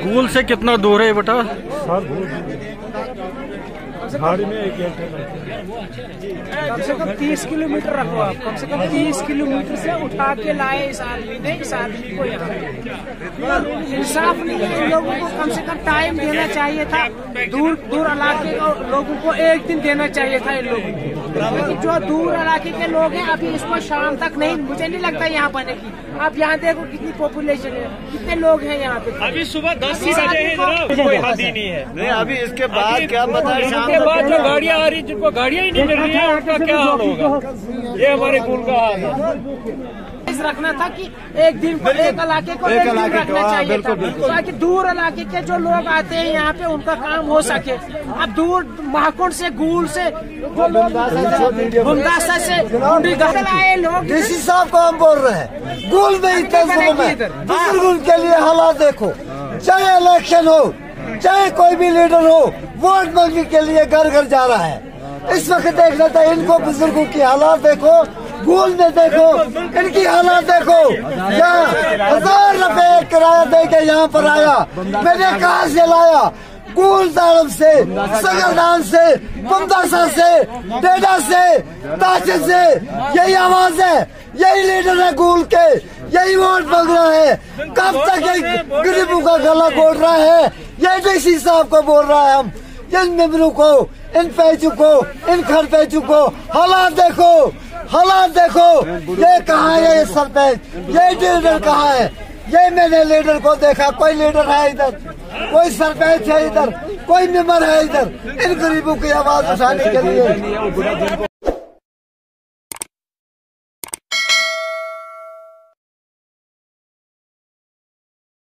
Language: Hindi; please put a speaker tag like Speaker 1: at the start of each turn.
Speaker 1: गूल से कितना दूर है बेटा?
Speaker 2: झाड़ी में एक
Speaker 3: कम से कम 30 किलोमीटर रखो आप। कम से कम 30 किलोमीटर से उठा के लाए इस आदमी ने, इस आदमी को यहाँ इंसाफ नहीं है। इन लोगों को कम से कम टाइम देना चाहिए था। दूर दूर इलाके के लोगों को एक दिन देना चाहिए था इन लोगों को। लेकिन जो दूर इलाके के लोग हैं अभी इसको शाम तक नहीं, मुझे नहीं लगता यहाँ बनेगी। आप यहाँ देखो कितनी पॉपुलेशन है, कितने लोग हैं यहाँ पे।
Speaker 4: अभी सुबह 10 बजे कोई हद ही नहीं है।
Speaker 1: नहीं अभी इसके बाद क्या पता है, शाम
Speaker 4: के बाद जो गाड़ियाँ आ रही जिनको गाड़ियाँ ही नहीं मिल रही है उनका क्या हाल होगा। ये हमारे कुल का हाल है।
Speaker 3: रखना था कि एक दिन को एक इलाके को एक दिन रखना चाहिए था, ताकि दूर इलाके के जो लोग आते हैं यहाँ पे उनका काम हो सके। अब दूर महाकुंड से, गूल से, जो लोग मुंदासा से आए लोग,
Speaker 5: डीसी साहब को हम बोल रहे हैं, गूल में इतने बुजुर्गों के लिए हालात देखो। चाहे इलेक्शन हो, चाहे कोई भी लीडर हो, वोट मांगने के लिए घर घर जा रहा है। इस वक्त देखना था इनको, बुजुर्गों की हालात देखो, गूल में देखो, इनकी हालात देखो। यहाँ 1000 रुपए किराया दे के यहाँ पर आया, मैंने कहाँ से लाया? गूल दारम से, सगरदान से, मुमतासा से, डेडा से, ताशिद से। यही आवाज है, यही लीडर है गूल के, यही वोट मांग रहा है। कब तक ये गरीबों का गला घोट रहा है? ये डीसी साहब को बोल रहा है हम, इन मेंबरों को, इन पैचों को, इन खर पैचों को, हालात देखो, हालात देखो। ये कहाँ है ये सरपंच, ये लीडर कहाँ है? ये मैंने लीडर को देखा, कोई लीडर है इधर, कोई सरपंच है इधर, कोई मेंबर है इधर इन गरीबों की आवाज उठाने के लिए।